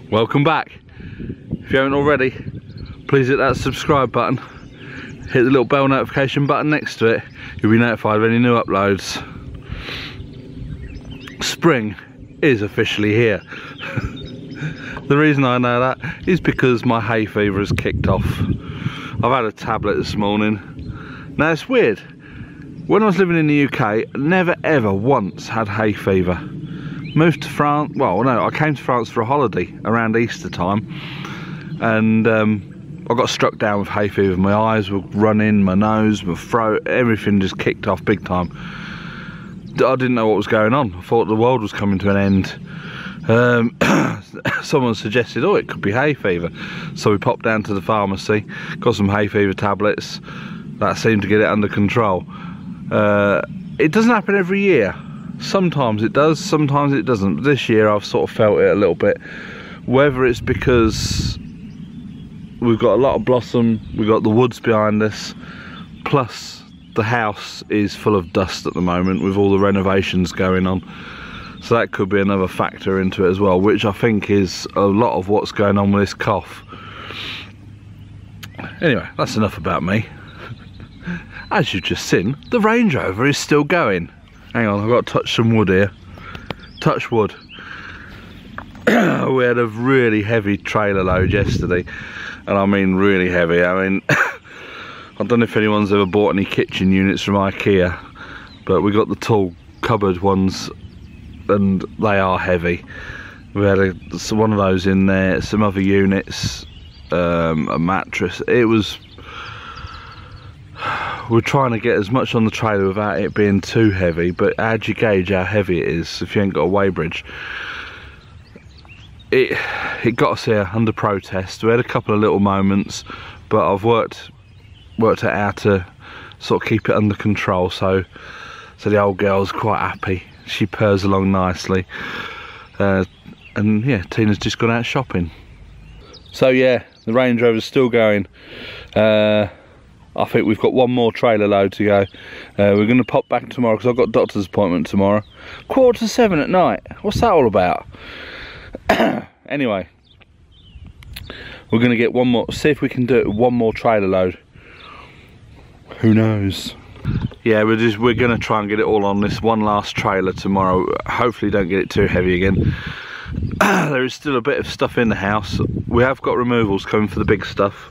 Welcome back. If you haven't already, please hit that subscribe button, hit the little bell notification button next to it. You'll be notified of any new uploads. Spring is officially here. The reason I know that is because my hay fever has kicked off. I've had a tablet this morning. Now it's weird, when I was living in the UK, I never ever once had hay fever. Moved to France, well no, I came to France for a holiday around Easter time, and I got struck down with hay fever. My eyes were running, my nose, my throat, everything just kicked off big time. I didn't know what was going on. I thought the world was coming to an end. Someone suggested, oh, it could be hay fever. So we popped down to the pharmacy, got some hay fever tablets. That seemed to get it under control. It doesn't happen every year. Sometimes it does, sometimes it doesn't. This year I've sort of felt it a little bit. Whether it's because we've got a lot of blossom, we've got the woods behind us, plus the house is full of dust at the moment with all the renovations going on. So that could be another factor into it as well, which I think is a lot of what's going on with this cough. Anyway, that's enough about me. As you've just seen, the Range Rover is still going. Hang on, I've got to touch some wood here. Touch wood. We had a really heavy trailer load yesterday, and I mean really heavy. I mean, I don't know if anyone's ever bought any kitchen units from IKEA, but we got the tall cupboard ones, and they are heavy. We had one of those in there, some other units, a mattress. It was. We're trying to get as much on the trailer without it being too heavy, but how do you gauge how heavy it is if you ain't got a weighbridge? It got us here under protest. We had a couple of little moments, but I've worked it out to sort of keep it under control, so the old girl's quite happy. She purrs along nicely, and yeah, Tina's just gone out shopping. So yeah, the Range Rover's still going. I think we've got one more trailer load to go. We're going to pop back tomorrow because I've got a doctor's appointment tomorrow. 7:15 at night. What's that all about? Anyway, we're going to get one more. See if we can do it with one more trailer load. Who knows? Yeah, we're going to try and get it all on this one last trailer tomorrow. Hopefully, don't get it too heavy again. There is still a bit of stuff in the house. We have got removals coming for the big stuff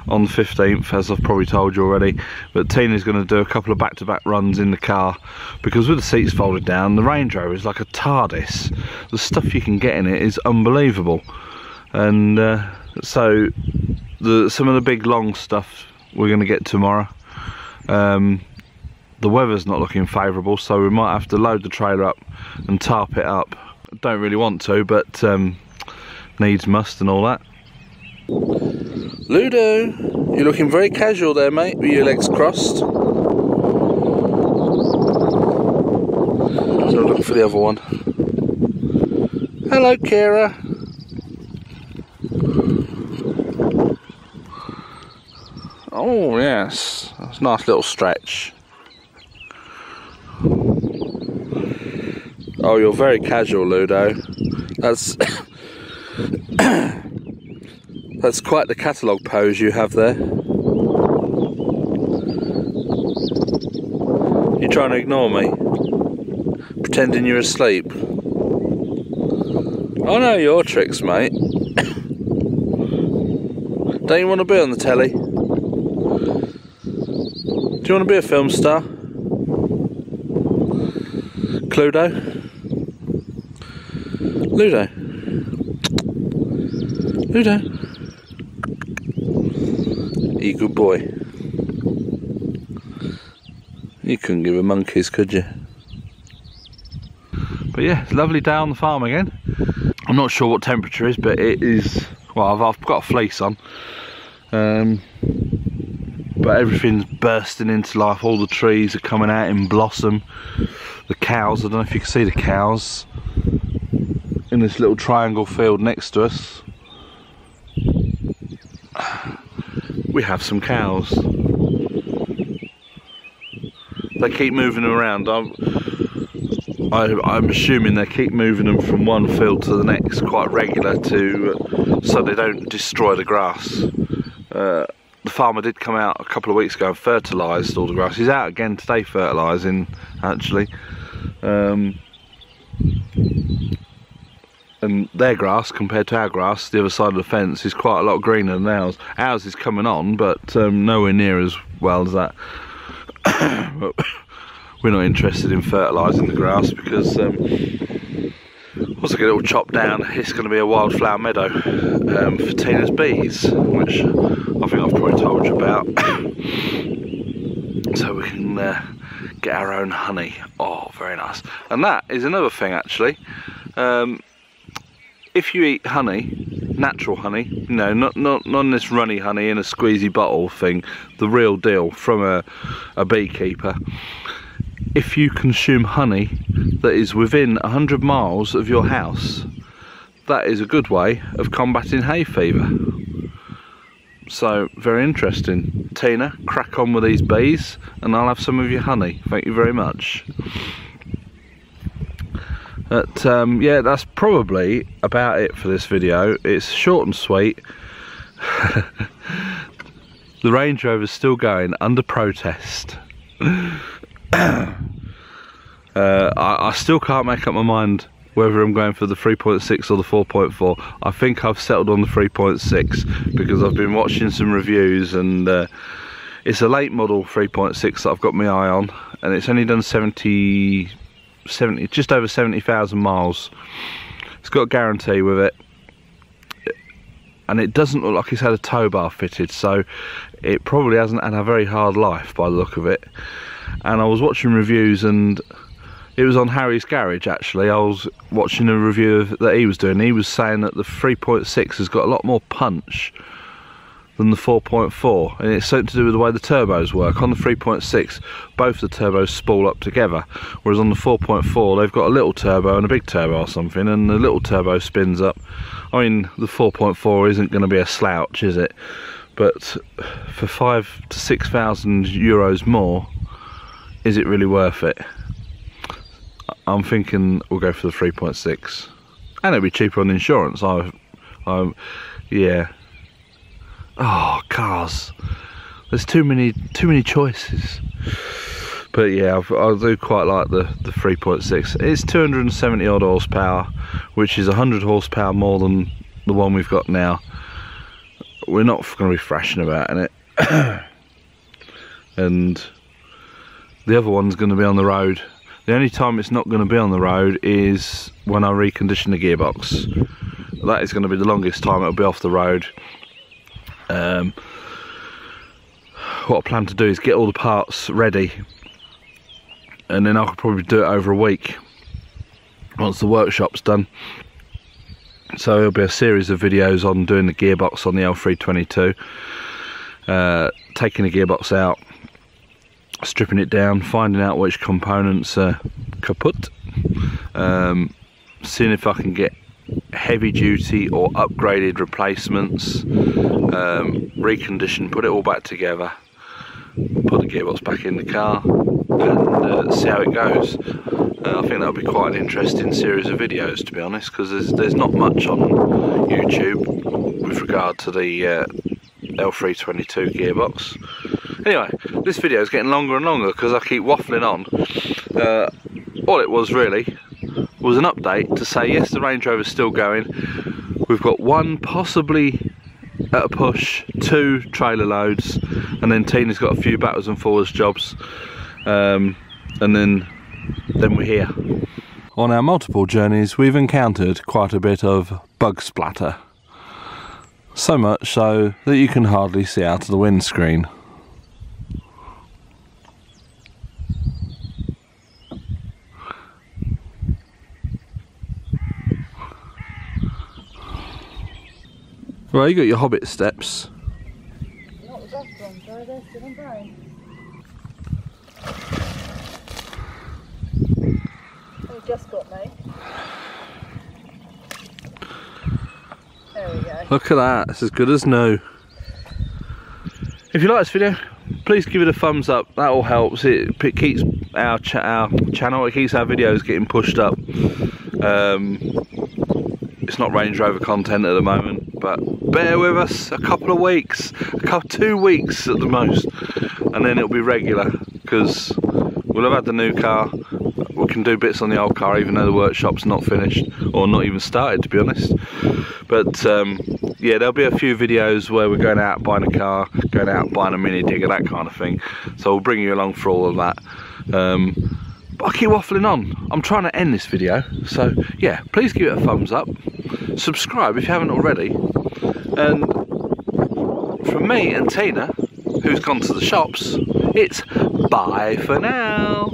on the 15th, as I've probably told you already, but Tina's going to do a couple of back-to-back runs in the car, because with the seats folded down, the Range Rover is like a TARDIS. The stuff you can get in it is unbelievable, and so some of the big long stuff we're going to get tomorrow. The weather's not looking favourable, so we might have to load the trailer up and tarp it up. Don't really want to, but needs must and all that. Ludo, you're looking very casual there, mate, with your legs crossed. So look for the other one. Hello, Kira. Oh yes, that's a nice little stretch. Oh, you're very casual, Ludo. That's that's quite the catalogue pose you have there. You trying to ignore me? Pretending you're asleep? I know your tricks, mate. Don't you want to be on the telly? Do you want to be a film star? Cluedo? Ludo. Ludo. You good boy. You couldn't give a monkeys, could you? But yeah, it's a lovely day on the farm again. I'm not sure what temperature is, but it is, well, I've got a fleece on. But everything's bursting into life. All the trees are coming out in blossom. The cows, I don't know if you can see the cows. in this little triangle field next to us, we have some cows. They keep moving them around. I'm assuming they keep moving them from one field to the next quite regular so they don't destroy the grass. The farmer did come out a couple of weeks ago and fertilised all the grass. He's out again today fertilising, actually. And their grass compared to our grass, the other side of the fence, is quite a lot greener than ours. Ours is coming on, but nowhere near as well as that. But we're not interested in fertilising the grass because once I get it all chopped down, it's going to be a wildflower meadow for Tina's bees, which I think I've probably told you about. So we can get our own honey. Oh, very nice. And that is another thing, actually. If you eat honey, natural honey, you know, not this runny honey in a squeezy bottle thing, the real deal from a beekeeper. If you consume honey that is within 100 miles of your house, that is a good way of combating hay fever. So, very interesting. Tina, crack on with these bees and I'll have some of your honey. Thank you very much. But yeah, that's probably about it for this video. It's short and sweet. The Range Rover's still going under protest. I still can't make up my mind whether I'm going for the 3.6 or the 4.4. I think I've settled on the 3.6 because I've been watching some reviews, and it's a late model 3.6 that I've got my eye on, and it's only done 70, just over 70,000 miles. It's got a guarantee with it, and it doesn't look like it's had a tow bar fitted, so it probably hasn't had a very hard life by the look of it. And I was watching reviews, and it was on Harry's Garage actually. I was watching a review that he was doing. He was saying that the 3.6 has got a lot more punch than the 4.4, and it's something to do with the way the turbos work. On the 3.6, both the turbos spool up together, whereas on the 4.4 they've got a little turbo and a big turbo or something, and the little turbo spins up. I mean, the 4.4 isn't going to be a slouch, is it? But for 5,000 to 6,000 euros more, is it really worth it? I'm thinking we'll go for the 3.6, and it'll be cheaper on insurance. Yeah. Oh, cars. There's too many choices. But yeah, I do quite like the 3.6. It's 270 odd horsepower, which is 100 horsepower more than the one we've got now. We're not going to be thrashing about in it. And the other one's going to be on the road. The only time it's not going to be on the road is when I recondition the gearbox. That is going to be the longest time it'll be off the road. What I plan to do is get all the parts ready, and then I could probably do it over a week once the workshop's done. So it'll be a series of videos on doing the gearbox on the L322, taking the gearbox out, stripping it down, finding out which components are kaput, seeing if I can get heavy duty or upgraded replacements, recondition, put it all back together, put the gearbox back in the car, and see how it goes. I think that'll be quite an interesting series of videos, to be honest, because there's not much on YouTube with regard to the L322 gearbox. Anyway, this video is getting longer and longer because I keep waffling on. All it was really was an update to say yes, the Range Rover's still going. We've got one, possibly at a push, 2 trailer loads, and then Tina's got a few backwards and forwards jobs, and then we're here. On our multiple journeys, we've encountered quite a bit of bug splatter. So much so that you can hardly see out of the windscreen. Well, you got your Hobbit steps. Not the best ones though, they're still ongoing. Oh, just got me. video. Look at that, it's as good as new. If you like this video, please give it a thumbs up. That all helps. It keeps our channel, it keeps our videos getting pushed up. It's not Range Rover content at the moment, but bear with us a couple of weeks, 2 weeks at the most, and then it'll be regular, because we'll have had the new car. We can do bits on the old car even though the workshop's not finished, or not even started, to be honest. But yeah, there'll be a few videos where we're going out buying a car, going out buying a mini digger, that kind of thing. So we'll bring you along for all of that. But I keep waffling on. I'm trying to end this video, so yeah, please give it a thumbs up. Subscribe if you haven't already. And from me and Tina, who's gone to the shops, it's bye for now.